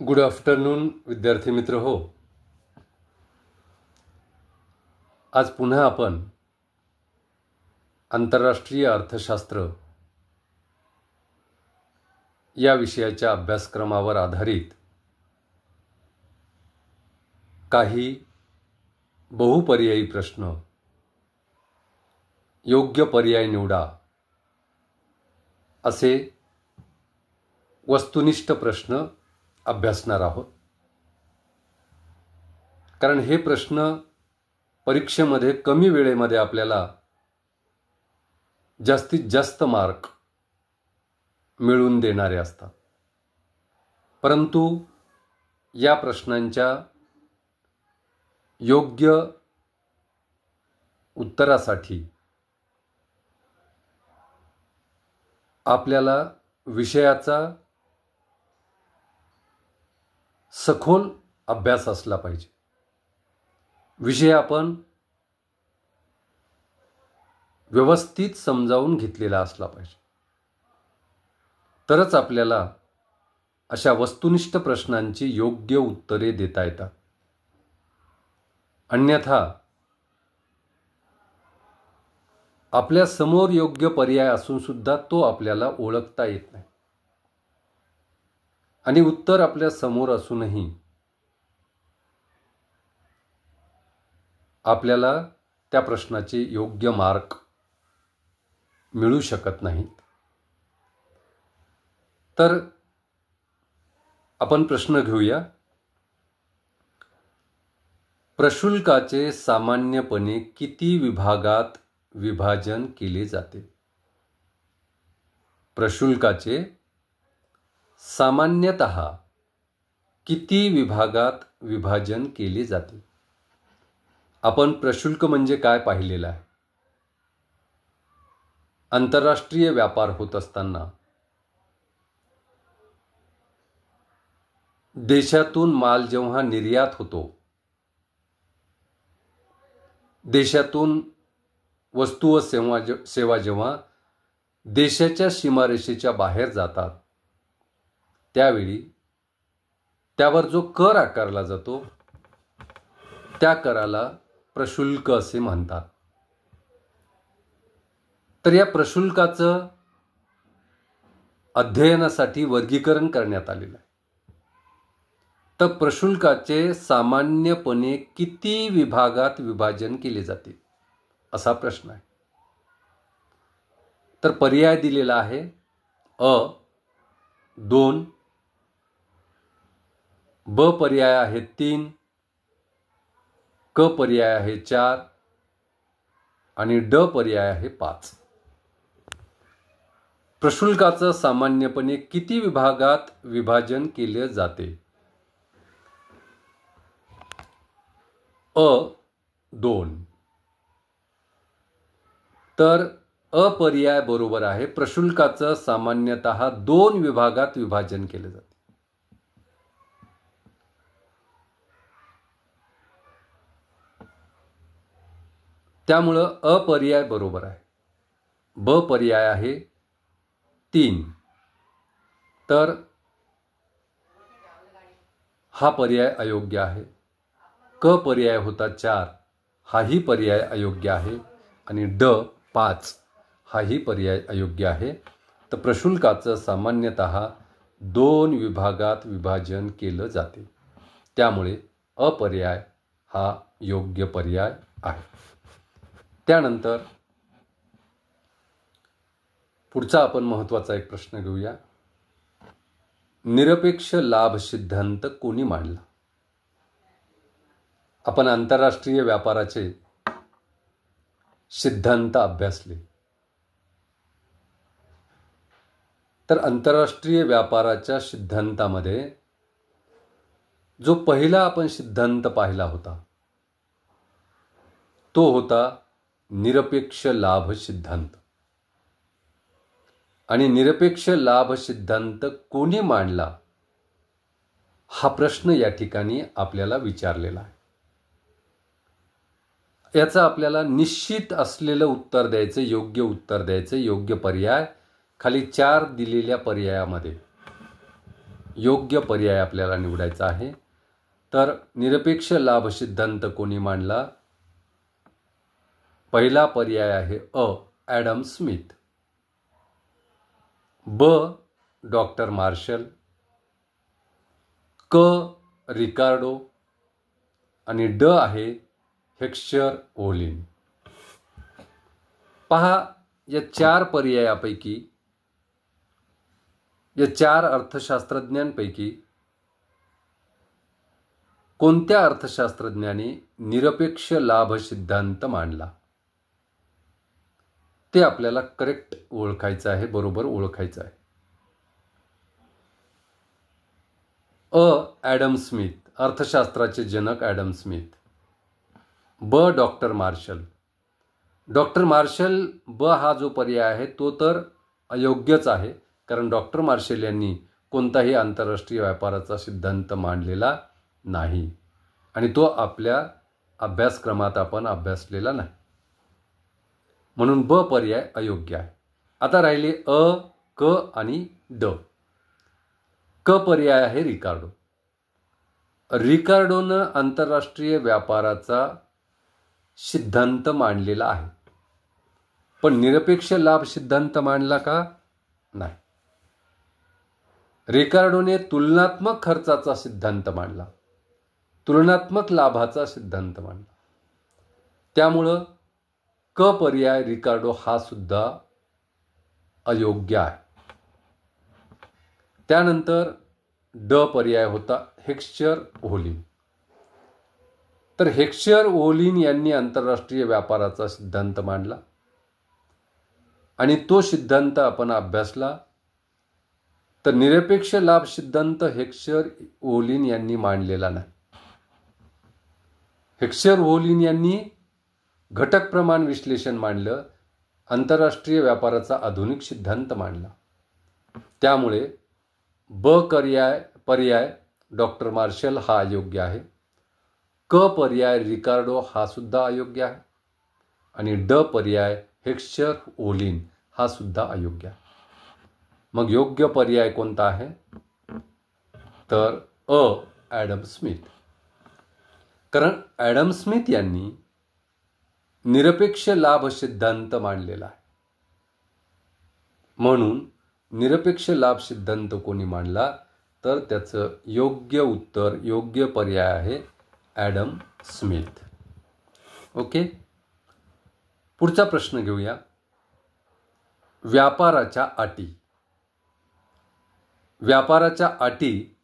Good afternoon विद्यार्थी मित्र हो. आज पुन्हा आपण आंतरराष्ट्रीय अर्थशास्त्र या विषयाच्या अभ्यासक्रमावर आधारित काही बहुपर्यायी प्रश्न, योग्य पर्याय निवडा असे वस्तुनिष्ठ प्रश्न अभ्यासणार आहोत. कारण हे प्रश्न परीक्षेमध्ये कमी वेळेमध्ये आपल्याला जास्तीत जास्त मार्क मिळवून देणारे असतात. परंतु या प्रश्नांच्या योग्य उत्तरासाठी आपल्याला विषयाचा सखोल अभ्यास असला पाहिजे. विषय आपण व्यवस्थित समजावून घेतलेला असला पाहिजे, तरच आपल्याला अशा वस्तुनिष्ठ प्रश्नांची योग्य उत्तरे देता येतात. अन्यथा आपल्या समोर योग्य पर्याय असून सुद्धा तो आपल्याला ओळखता येत नाही आणि उत्तर आपल्या समोर असूनही आपल्याला त्या प्रश्नाचे योग्य मार्क मिळू शकत नाहीत. तर आपण प्रश्न घेऊया. प्रशुल्काचे सामान्यपणे किती विभागात विभाजन केले जाते? प्रशुल्काचे सामान्यतः किती विभागात विभाजन केले जाते? आपण प्रशुल्क म्हणजे काय पाहिलेलं आहे. आंतरराष्ट्रीय व्यापार होत असताना देशातून माल जेव्हा निर्यात होतो, देशातून वस्तू व सेवा जेव्हा देशाच्या सीमारेषेच्या बाहेर जातात, त्यावेळी त्यावर जो कर आकारला जातो त्या कराला प्रशुल्क असे म्हणतात. तर या प्रशुल्काचं अध्ययनासाठी वर्गीकरण करण्यात आलेलं आहे. तर प्रशुल्काचे सामान्यपणे किती विभागात विभाजन केले जाते असा प्रश्न आहे. तर पर्याय दिलेला आहे. अ 2, ब पर्याय आहे 3, क पर्याय आहे 4 आणि ड पर्याय आहे 5. प्रशुल्काचं सामान्यपणे किती विभागात विभाजन केले जाते? अ 2. तर अ पर्याय बरोबर आहे. प्रशुल्काचं सामान्यतः 2 विभागात विभाजन केले जाते. त्यामुळं अ पर्याय बरोबर आहे. ब पर्याय आहे 3. तर हा पर्याय अयोग्य आहे. क पर्याय होता 4, हाही पर्याय अयोग्य आहे. आणि ड 5 हाही पर्याय अयोग्य आहे. तर प्रशुल्काचं सामान्यतः 2 विभागात विभाजन केलं जाते. त्यामुळे अपर्याय हा योग्य पर्याय आहे. त्यानंतर पुढचा आपण महत्त्वाचा एक प्रश्न घेऊया. निरपेक्ष लाभ सिद्धांत कोणी मांडला? आपण आंतरराष्ट्रीय व्यापाराचे सिद्धांत अभ्यासले. तर आंतरराष्ट्रीय व्यापाराच्या सिद्धांतामध्ये जो पहिला आपण सिद्धांत पाहिला होता तो होता निरपेक्ष लाभ सिद्धांत. आणि निरपेक्ष लाभ सिद्धांत कोणी मांडला हा प्रश्न या ठिकाणी आपल्याला विचारलेला आहे. याचं आपल्याला निश्चित असलेलं उत्तर द्यायचं, योग्य उत्तर द्यायचं. योग्य पर्याय खाली 4 दिलेल्या पर्यायामध्ये योग्य पर्याय आपल्याला निवडायचा आहे. तर निरपेक्ष लाभ सिद्धांत कोणी मांडला? पहिला पर्याय आहे ॲडम स्मिथ, ब डॉक्टर मार्शल, क रिकार्डो आणि ड आहे हेक्स्चर ओलिन. पहा, या 4 पर्यायापैकी, या 4 अर्थशास्त्रज्ञांपैकी कोणत्या अर्थशास्त्रज्ञाने निरपेक्ष लाभ सिद्धांत मांडला ते आपल्याला करेक्ट ओळखायचं आहे, बरोबर ओळखायचं आहे. ॲडम स्मिथ, अर्थशास्त्राचे जनक ॲडम स्मिथ. ब डॉक्टर मार्शल. डॉक्टर मार्शल ब हा जो पर्याय आहे तो तर अयोग्यच आहे, कारण डॉक्टर मार्शल यांनी कोणताही आंतरराष्ट्रीय व्यापाराचा सिद्धांत मांडलेला नाही आणि तो आपल्या अभ्यासक्रमात आपण अभ्यासलेला नाही, म्हणून ब पर्याय अयोग्य आहे. आता राहिले क आणि ड. क पर्याय आहे रिकार्डो. रिकार्डोनं आंतरराष्ट्रीय व्यापाराचा सिद्धांत मांडलेला आहे, पण निरपेक्ष लाभ सिद्धांत मांडला का? नाही. रिकार्डोने तुलनात्मक खर्चाचा सिद्धांत मांडला, तुलनात्मक लाभाचा सिद्धांत मांडला. त्यामुळं क पर्याय रिकार्डो हा सुद्धा अयोग्य आहे. त्यानंतर ड पर्याय होता हेक्स्चर ओलिन. तर हेक्स्चर ओलिन यांनी आंतरराष्ट्रीय व्यापाराचा सिद्धांत मांडला आणि तो सिद्धांत आपण अभ्यासला. तर निरपेक्ष लाभ सिद्धांत हेक्स्चर ओलिन यांनी मांडलेला नाही. हेक्स्चर ओलिन यांनी घटक प्रमाण विश्लेषण मांडलं, आंतरराष्ट्रीय व्यापाराचा आधुनिक सिद्धांत मांडला. त्यामुळे ब पर्याय डॉक्टर मार्शल हा अयोग्य आहे. क पर्याय रिकार्डो हा सुद्धा अयोग्य आहे आणि ड पर्याय हेक्स्चर ओलिन हा सुद्धा अयोग्य आहे. मग योग्य पर्याय कोणता आहे? तर ॲडम स्मिथ. कारण ॲडम स्मिथ यांनी निरपेक्ष लाभ सिद्धांत मांडलेला आहे, म्हणून निरपेक्ष लाभ सिद्धांत कोणी मांडला? तर त्याचं योग्य उत्तर, योग्य पर्याय आहे ॲडम स्मिथ. ओके, पुढचा प्रश्न घेऊया. व्यापाराच्या अटी. व्यापाराच्या अटी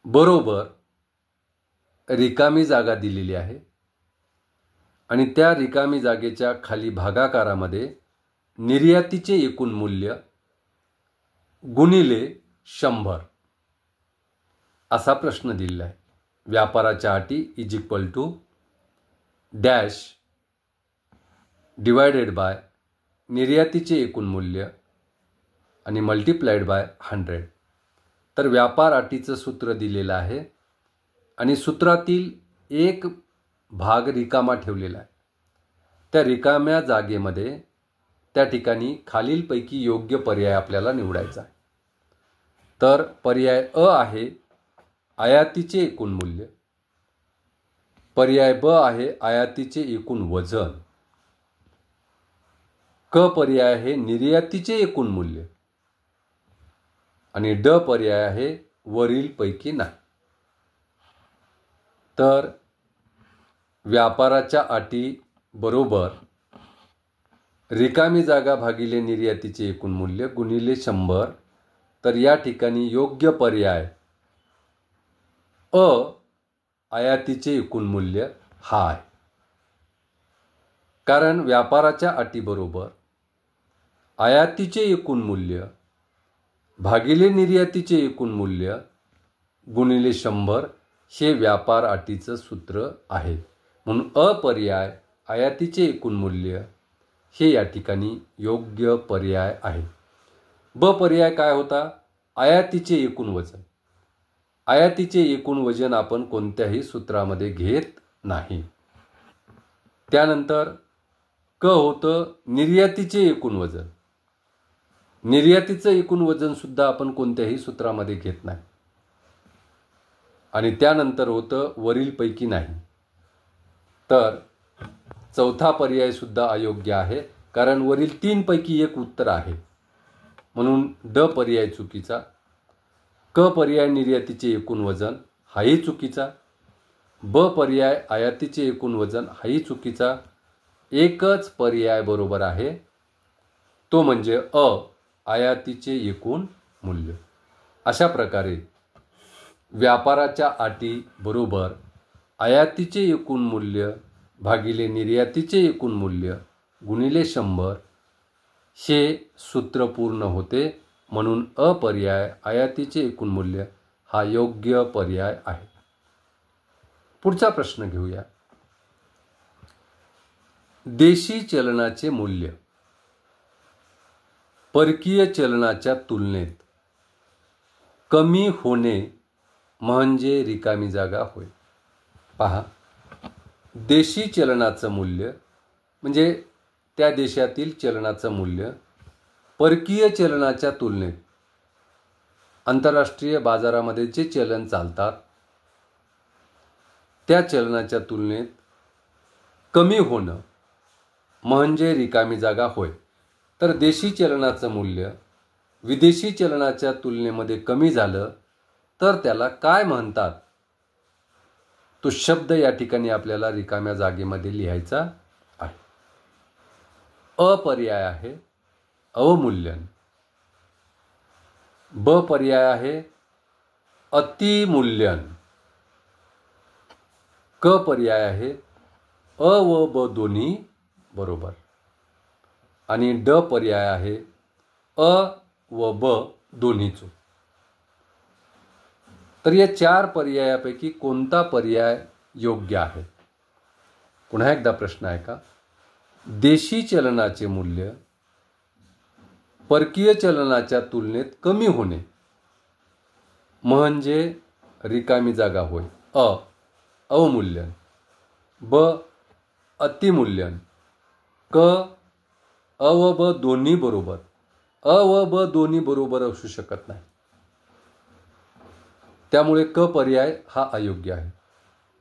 बरोबर रिकामी जागा दिलेली आहे आणि त्या रिकामी जागेच्या खाली भागाकारामध्ये निर्यातीचे एकूण मूल्य गुणिले 100 असा प्रश्न दिलेला आहे. व्यापाराच्या अटी is equal to dash divided by निर्यातीचे एकूण मूल्य आणि मल्टिप्लाइड बाय 100. तर व्यापार अटीचं सूत्र दिलेलं आहे आणि सूत्रातील एक भाग रिकामा ठेवलेला आहे. त्या रिकाम्या जागेमध्ये त्या ठिकाणी खालीलपैकी योग्य पर्याय आपल्याला निवडायचा आहे. तर पर्याय आहे आयातीचे एकूण मूल्य, पर्याय ब आहे आयातीचे एकूण वजन, क पर्याय आहे निर्यातीचे एकूण मूल्य आणि ड पर्याय आहे वरीलपैकी नाही. तर व्यापाराच्या अटी बरोबर रिकामी जागा भागिले निर्यातीचे एकूण मूल्य गुणिले 100. तर या ठिकाणी योग्य पर्याय आयातीचे एकूण मूल्य हा आहे. कारण व्यापाराच्या अटीबरोबर आयातीचे एकूण मूल्य भागिले निर्यातीचे एकूण मूल्य गुणिले 100 हे व्यापार अटीचं सूत्र आहे. म्हणून पर्याय आयातीचे एकूण मूल्य हे या ठिकाणी योग्य पर्याय आहे. ब पर्याय काय होता? आयातीचे एकूण वजन. आयातीचे एकूण वजन आपण कोणत्याही सूत्रामध्ये घेत नाही. त्यानंतर क होतं निर्यातीचे एकूण वजन. निर्यातीचं एकूण वजन सुद्धा आपण कोणत्याही सूत्रामध्ये घेत नाही. आणि त्यानंतर होतं वरीलपैकी नाही. तर चौथा पर्याय सुद्धा अयोग्य आहे, कारण वरील 3 पैकी एक उत्तर आहे. म्हणून ड पर्याय चुकीचा. क पर्याय निर्यातीचे एकूण वजन हाही चुकीचा. ब पर्याय आयातीचे एकूण वजन हाही चुकीचा. एकच पर्याय बरोबर आहे, तो म्हणजे अ आयातीचे एकूण मूल्य. अशा प्रकारे व्यापाराच्या अटी बरोबर आयातीचे एकूण मूल्य भागिले निर्यातीचे एकूण मूल्य गुणिले 100 हे सूत्र पूर्ण होते. म्हणून अपर्याय आयातीचे एकूण मूल्य हा योग्य पर्याय आहे. पुढचा प्रश्न घेऊया. देशी चलनाचे मूल्य परकीय चलनाच्या तुलनेत कमी होणे म्हणजे रिकामी जागा होय. पहा, देशी चलनाचं मूल्य म्हणजे त्या देशातील चलनाचं मूल्य परकीय चलनाच्या तुलनेत आंतरराष्ट्रीय बाजारामध्ये जे चलन चालतात त्या चलनाच्या तुलनेत कमी होणं म्हणजे रिकामी जागा होय. तर देशी चलनाचं मूल्य विदेशी चलनाच्या तुलनेमध्ये कमी झालं तर त्याला काय म्हणतात, तो शब्द या ठिकाणी आपल्याला रिकाम्या जागेमध्ये लिहायचा आहे. अ पर्याय आहे अवमूल्यन. ब पर्याय आहे अतिमूल्यन. क पर्याय आहे अ व ब दोन्ही बरोबर. आणि ड पर्याय आहे अ व ब दोन्ही चूक. तर या 4 पर्यायापैकी कोणता पर्याय योग्य आहे? पुन्हा एकदा प्रश्न आहे का? देशी चलनाचे मूल्य परकीय चलनाच्या तुलनेत कमी होणे म्हणजे रिकामी जागा होय. अ अवमूल्यन. ब अतिमूल्यन. क अ व ब दोन्ही बरोबर. अ व ब दोन्ही बरोबर असू शकत नाही, त्यामुळे क पर्याय हा अयोग्य आहे.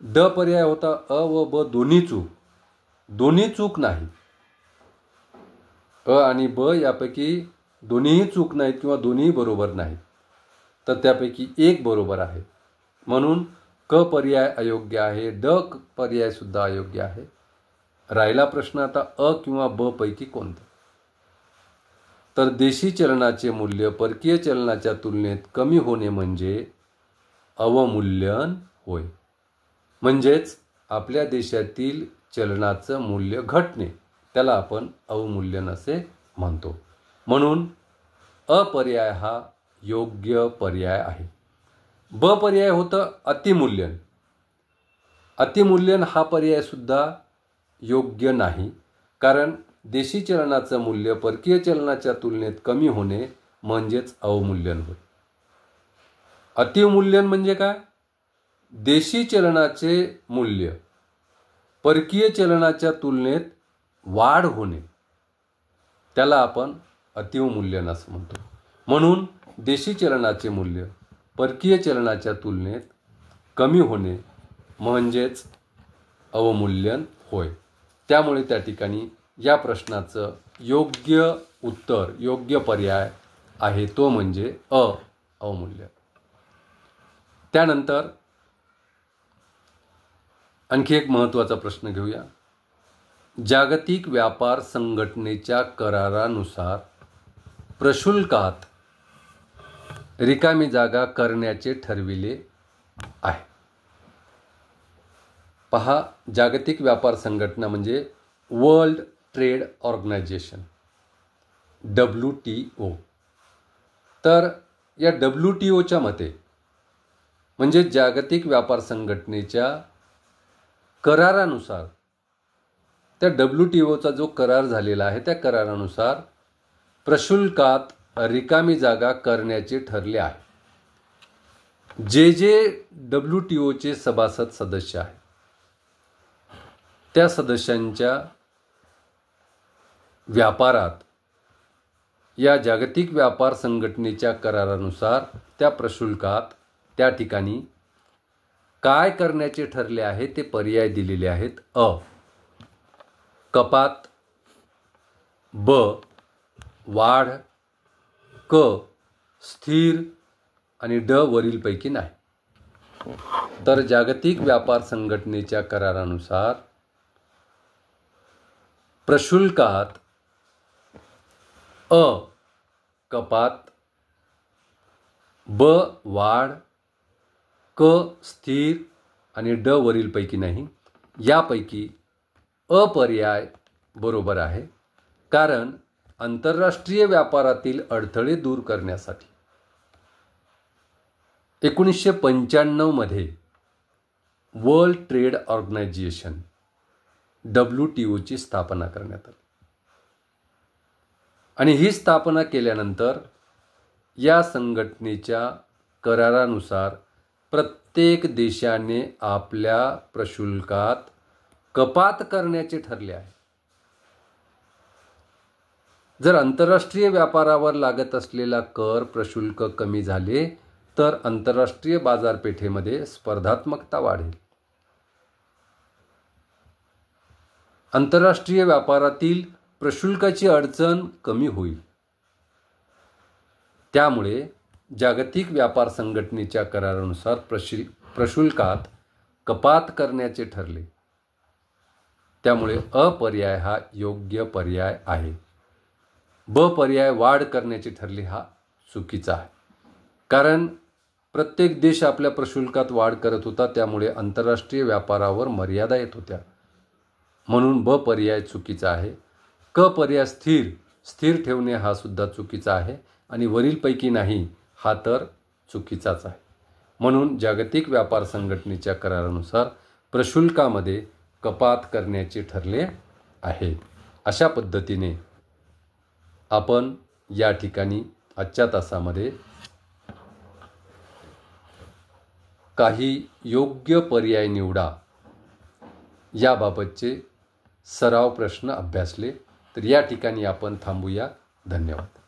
ड पर्याय होता अ व ब दोन्ही चूक. दोन्ही चूक नाही. अ आणि ब यापैकी दोन्हीही चूक नाहीत किंवा दोन्हीही बरोबर नाहीत, तर त्यापैकी एक बरोबर आहे. म्हणून क पर्याय अयोग्य आहे. ड पर्याय सुद्धा अयोग्य आहे. राहिला प्रश्न आता अ किंवा ब पैकी कोणतं? तर देशी चलनाचे मूल्य परकीय चलनाच्या तुलनेत कमी होणे म्हणजे अवमूल्यन होय. म्हणजेच आपल्या देशातील चलनाचं मूल्य घटणे, त्याला आपण अवमूल्यन असे म्हणतो. म्हणून अपर्याय हा योग्य पर्याय आहे. ब पर्याय होतं अतिमूल्यन. अतिमूल्यन हा पर्याय सुद्धा योग्य नाही, कारण देशी चलनाचं मूल्य परकीय चलनाच्या तुलनेत कमी होणे म्हणजेच अवमूल्यन होय. अतिमूल्यन म्हणजे काय? देशी चलनाचे मूल्य परकीय चलनाच्या तुलनेत वाढ होणे, त्याला आपण अतिमूल्यन असं म्हणतो. म्हणून देशी चलनाचे मूल्य परकीय चलनाच्या तुलनेत कमी होणे म्हणजेच अवमूल्यन होय. त्यामुळे त्या ठिकाणी या प्रश्नाचं योग्य उत्तर, योग्य पर्याय आहे तो म्हणजे अवमूल्यन. त्यानंतर आणखी एक महत्त्वाचा प्रश्न घेऊया. जागतिक व्यापार संघटनेच्या करारानुसार प्रशुल्कात रिकामी जागा करण्याचे ठरविले आहे. पहा, जागतिक व्यापार संघटना म्हणजे वर्ल्ड ट्रेड ऑर्गनायझेशन, WTO. तर या WTOच्या मते म्हणजे जागतिक व्यापार संघटनेच्या करारानुसार, त्या WTOचा जो करार झालेला आहे त्या करारानुसार प्रशुल्कात रिकामी जागा करण्याचे ठरले आहे. जे WTOचे सभासद सदस्य आहेत त्या सदस्यांच्या व्यापारात या जागतिक व्यापार संघटनेच्या करारानुसार त्या प्रशुल्कात त्या ठिकाणी काय करण्याचे ठरले आहे ते पर्याय दिलेले आहेत. अ. कपात, ब. वाढ, क. स्थिर आणि ड वरीलपैकी नाही. तर जागतिक व्यापार संघटनेच्या करारानुसार प्रशुल्कात अ. कपात, ब. वाढ, क. स्थिर आणि ड वरीलपैकी नाही. यापैकी अ पर्याय बरोबर आहे. कारण आंतरराष्ट्रीय व्यापारातील अडथळे दूर करण्यासाठी 1995 मध्ये वर्ल्ड ट्रेड ऑर्गनायझेशन WTOची स्थापना करण्यात आली आणि ही स्थापना केल्यानंतर या संघटनेच्या करारानुसार प्रत्येक देशाने आपल्या प्रशुल्कात कपात करण्याचे ठरले आहे. जर आंतरराष्ट्रीय व्यापारावर लागत असलेला कर प्रशुल्क कमी झाले तर आंतरराष्ट्रीय बाजारपेठेमध्ये स्पर्धात्मकता वाढेल. आंतरराष्ट्रीय व्यापारातील प्रशुल्काची अडचण कमी होईल. त्यामुळे जागतिक व्यापार संघटनेच्या करारानुसार प्रशुल्कात कपात करण्याचे ठरले. त्यामुळे अ पर्याय हा योग्य पर्याय आहे. ब पर्याय वाढ करण्याचे ठरले हा चुकीचा आहे. कारण प्रत्येक देश आपल्या प्रशुल्कात वाढ करत होता, त्यामुळे आंतरराष्ट्रीय व्यापारावर मर्यादा येत होत्या. म्हणून ब पर्याय चुकीचा आहे. क पर्याय स्थिर ठेवणे हा सुद्धा चुकीचा आहे आणि वरीलपैकी नाही हा तर चुकीचाच आहे. म्हणून जागतिक व्यापार संघटनेच्या करारानुसार प्रशुल्कामध्ये कपात करण्याचे ठरले आहे. अशा पद्धतीने आपण या ठिकाणी आजच्या तासामध्ये काही योग्य पर्याय निवडा याबाबतचे सराव प्रश्न अभ्यासले. तर या ठिकाणी आपण थांबूया. धन्यवाद.